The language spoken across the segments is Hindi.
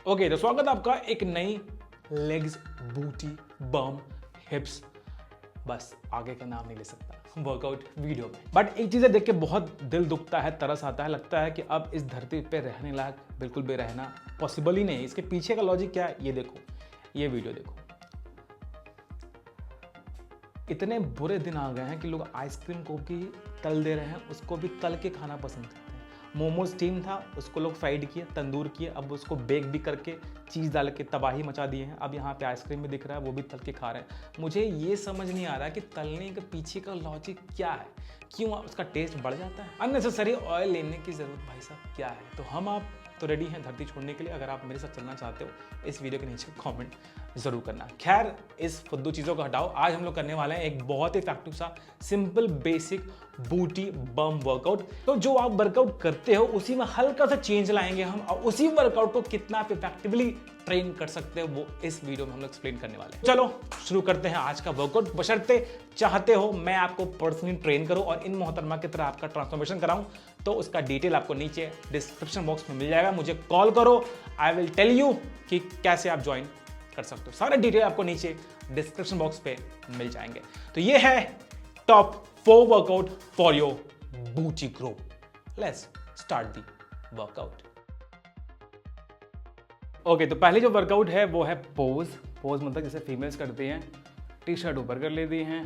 ओके, तो स्वागत है आपका एक नई लेग्स, बूटी, बम, हिप्स, बस आगे का नाम नहीं ले सकता, वर्कआउट वीडियो में। बट एक चीज़ें देख के बहुत दिल दुखता है, तरस आता है, लगता है कि अब इस धरती पे रहने लायक बिल्कुल भी रहना पॉसिबल ही नहीं है। इसके पीछे का लॉजिक क्या है, ये देखो, ये वीडियो देखो। इतने बुरे दिन आ गए हैं कि लोग आइसक्रीम को भी तल दे रहे हैं, उसको भी तल के खाना पसंद करते हैं। मोमोज स्टीम था, उसको लोग फ्राइड किए, तंदूर किए, अब उसको बेक भी करके चीज़ डाल के तबाही मचा दिए हैं। अब यहाँ पे आइसक्रीम भी दिख रहा है, वो भी तल के खा रहे हैं। मुझे ये समझ नहीं आ रहा कि तलने के पीछे का लॉजिक क्या है, क्यों उसका टेस्ट बढ़ जाता है। अननेसेसरी ऑयल लेने की ज़रूरत भाई साहब क्या है। तो हम आप तो रेडी हैं धरती छोड़ने के लिए। अगर आप मेरे साथ चलना चाहते हो, इस वीडियो के नीचे कमेंट जरूर करना। खैर, इस फुद्दू चीज़ों को हटाओ। आज हम लोग करने वाले हैं एक बहुत ही इफेक्टिव सा सिंपल बेसिक बूटी बम वर्कआउट। तो जो आप वर्कआउट करते हो उसी में हल्का सा चेंज लाएंगे हम, और उसी वर्कआउट को कितना आप इफेक्टिवली ट्रेन कर सकते हो वो इस वीडियो में हम लोग एक्सप्लेन करने वाले हैं। चलो शुरू करते हैं आज का वर्कआउट। बशर्ते चाहते हो मैं आपको पर्सनली ट्रेन करूं और इन मोहतरमा की तरह आपका ट्रांसफॉर्मेशन कराऊं, तो उसका डिटेल आपको नीचे डिस्क्रिप्शन बॉक्स में मिल जाएगा। मुझे कॉल करो, आई विल टेल यू कि कैसे आप ज्वाइन कर सकते हो। सारे डिटेल आपको नीचे डिस्क्रिप्शन बॉक्स पे मिल जाएंगे। तो ये है टॉप 4 वर्कआउट फॉर योर बूटी grow. Let's start the workout. Okay, तो पहले जो वर्कआउट है वो है पोज। पोज मतलब जैसे फीमेल्स करती हैं, टी शर्ट ऊपर कर लेती हैं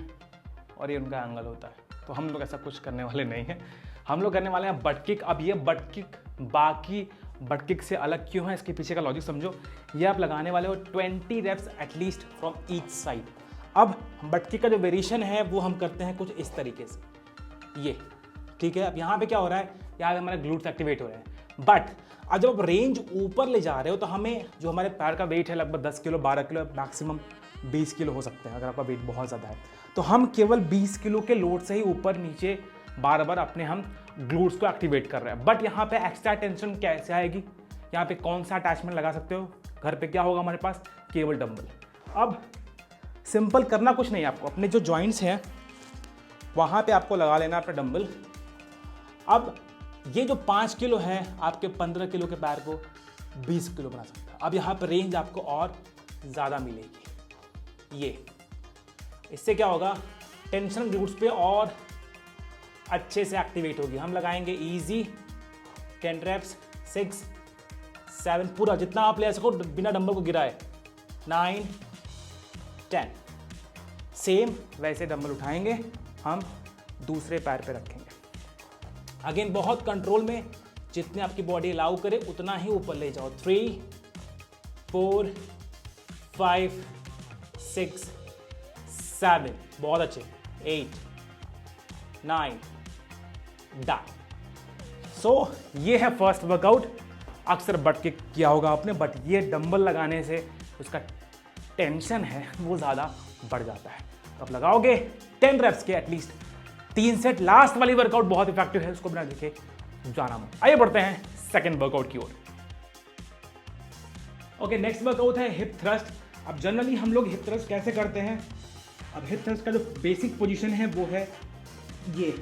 और ये उनका एंगल होता है। तो हम लोग ऐसा कुछ करने वाले नहीं हैं। हम लोग करने वाले हैं बट किक। अब ये बट किक बाकी बट किक से अलग क्यों है, इसके पीछे का लॉजिक समझो। ये आप लगाने वाले हो 20 reps at least from each side. अब बट किक का जो वेरिएशन है वो हम करते हैं कुछ इस तरीके से, ये ठीक है। अब यहाँ पे क्या हो रहा है, यहाँ पे हमारे ग्लूट्स एक्टिवेट हो रहे हैं। बट अब जब आप रेंज ऊपर ले जा रहे हो तो हमें जो हमारे पैर का वेट है लगभग 10 किलो 12 किलो मैक्सिमम 20 किलो हो सकते हैं अगर आपका वेट बहुत ज़्यादा है। तो हम केवल 20 किलो के लोड से ही ऊपर नीचे बार बार अपने हम ग्लूट्स को एक्टिवेट कर रहे हैं। बट यहाँ पे एक्स्ट्रा टेंशन कैसे आएगी, यहाँ पे कौन सा अटैचमेंट लगा सकते हो, घर पे क्या होगा हमारे पास, केवल डंबल। अब सिंपल करना कुछ नहीं, आपको अपने जो जॉइंट्स हैं वहाँ पे आपको लगा लेना अपना डंबल। अब ये जो 5 किलो है आपके 15 किलो के पैर को 20 किलो बना सकता है। अब यहाँ पर रेंज आपको और ज़्यादा मिलेगी। ये इससे क्या होगा, टेंशन ग्लूट्स पे और अच्छे से एक्टिवेट होगी। हम लगाएंगे इजी 10 रेप्स 6 7 पूरा जितना आप ले सको बिना डंबल को गिराए, 9 10। सेम वैसे डंबल उठाएंगे, हम दूसरे पैर पे रखेंगे। अगेन बहुत कंट्रोल में, जितने आपकी बॉडी अलाउ करे उतना ही ऊपर ले जाओ। 3 4 5 6 7 बहुत अच्छे, 8 9 डन। सो ये है फर्स्ट वर्कआउट। अक्सर बट किक किया होगा आपने, बट ये डंबल लगाने से उसका टेंशन है वो ज़्यादा बढ़ जाता है। तो आप लगाओगे 10 रेप्स के एटलीस्ट 3 सेट। लास्ट वाली वर्कआउट बहुत इफेक्टिव है, उसको बिना देखे जाना मत। आइए बढ़ते हैं सेकंड वर्कआउट की ओर। ओके, नेक्स्ट वर्कआउट है हिप थ्रस्ट। अब जनरली हम लोग हिप थ्रस्ट कैसे करते हैं, अब हिप थ्रस्ट का जो बेसिक पोजीशन है वो है ये।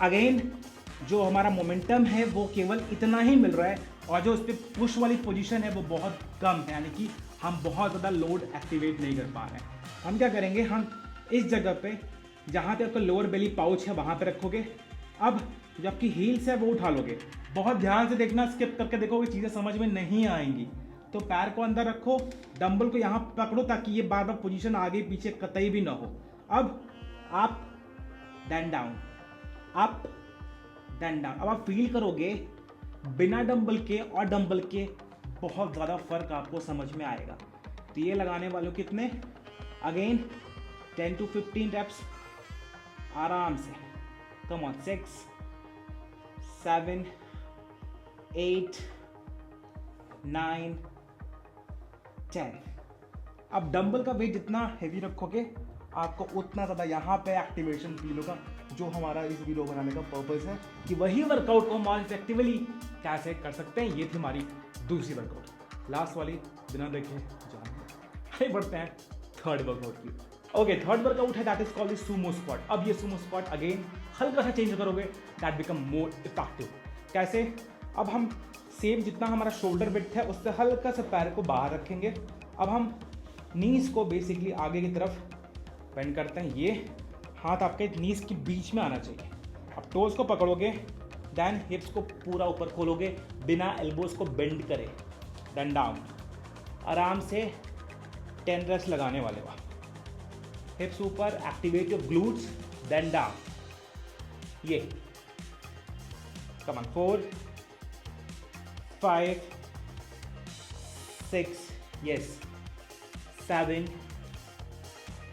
अगेन जो हमारा मोमेंटम है वो केवल इतना ही मिल रहा है, और जो उस पर पुश वाली पोजीशन है वो बहुत कम है, यानी कि हम बहुत ज़्यादा लोड एक्टिवेट नहीं कर पा रहे हैं। हम क्या करेंगे, हम इस जगह पे जहाँ पे आपका लोअर बेली पाउच है वहाँ पे रखोगे। अब जो आपकी हील्स है वो उठा लोगे। बहुत ध्यान से देखना, स्किप करके देखोगे चीज़ें समझ में नहीं आएंगी। तो पैर को अंदर रखो, डंबल को यहाँ पकड़ो ताकि ये बार बार पोजीशन आगे पीछे कतई भी ना हो। अब आप then down, up then down. अब आप फील करोगे बिना डंबल के और डंबल के बहुत ज़्यादा फर्क आपको समझ में आएगा। तो ये लगाने वालों कितने, अगेन 10 to 15 रेप्स आराम से। Come on, 6 7 8 9 10। अब डंबल का वेट जितना हेवी रखोगे आपको उतना ज़्यादा यहाँ पे एक्टिवेशन फील होगा। जो हमारा इस वीडियो बनाने का पर्पस है कि वही वर्कआउट को हम और इफेक्टिवली कैसे कर सकते हैं। ये थी हमारी दूसरी वर्कआउट, लास्ट वाली बिना देखे जान। बढ़ते हैं थर्ड वर्कआउट की। ओके, थर्ड वर्कआउट है that is called Sumo squat. अब ये सुमो स्क्वाट अगेन हल्का सा चेंज करोगे दैट बिकम मोर इफेक्टिव। कैसे, अब हम सेम जितना हमारा शोल्डर विड्थ है उससे हल्का सा पैर को बाहर रखेंगे। अब हम नीज को बेसिकली आगे की तरफ बेंड करते हैं, ये हाथ आपके नीज के बीच में आना चाहिए। अब टोज को पकड़ोगे, देन हिप्स को पूरा ऊपर खोलोगे बिना एल्बोज को बेंड करे, देन डाउन। आराम से 10 रेस्ट लगाने वाले हो। हिप्स ऊपर, activate your glutes, then down. ये कम ऑन 4 5 6 यस 7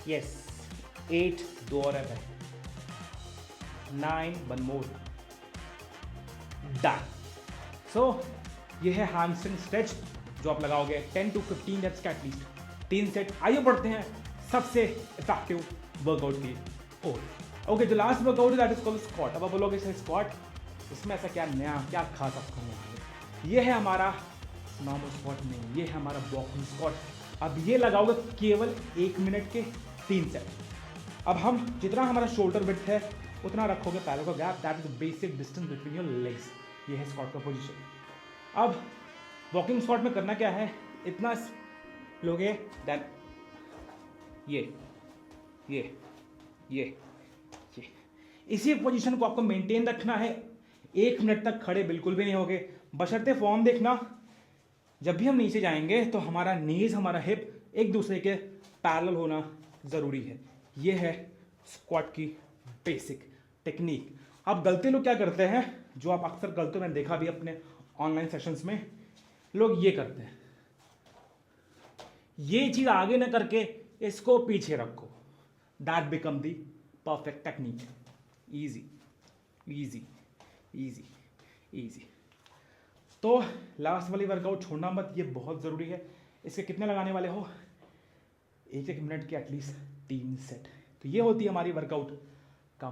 यस 8 2 और है 9 1 मोर डन। सो ये है हैमस्ट्रिंग स्ट्रेच जो आप लगाओगे 10 to 15 रेप्स का एटलीस्ट 3 सेट। आइए बढ़ते हैं सबसे इफेक्टिव वर्कआउट की ओर। ओके, जो लास्ट वर्कआउट है दैट इज कॉल्ड स्क्वाट। अब आप बोलोगे इसे स्क्वाट, इसमें ऐसा क्या नया क्या खास आप करने वाले? ये है हमारा नॉर्मल स्क्वाट नहीं, ये है हमारा वॉकिंग स्क्वाट। अब ये लगाओगे केवल 1 मिनट के 3 सेट। अब हम जितना हमारा शोल्डर विड्थ है उतना रखोगे पैरों का gap, that is basic distance between your legs. ये है स्क्वाट का पोजीशन। अब वॉकिंग स्क्वाट में करना क्या है, इतना लोगे, देन ये इसी पोजीशन को आपको मेंटेन रखना है। 1 मिनट तक खड़े बिल्कुल भी नहीं होगे, बशर्ते फॉर्म देखना। जब भी हम नीचे जाएंगे तो हमारा नीज, हमारा हिप एक दूसरे के पैरेलल होना ज़रूरी है। ये है स्क्वाट की बेसिक टेक्निक। अब गलती लोग क्या करते हैं, जो आप अक्सर गलती मैंने देखा भी अपने ऑनलाइन सेशंस में, लोग ये करते हैं, ये चीज़ आगे न करके इसको पीछे रखो, that become the perfect technique. Easy easy easy easy. तो लास्ट वाली वर्कआउट छोड़ना मत, ये बहुत ज़रूरी है। इसके कितने लगाने वाले हो? 1 मिनट के एटलीस्ट 3 सेट। तो ये होती है हमारी वर्कआउट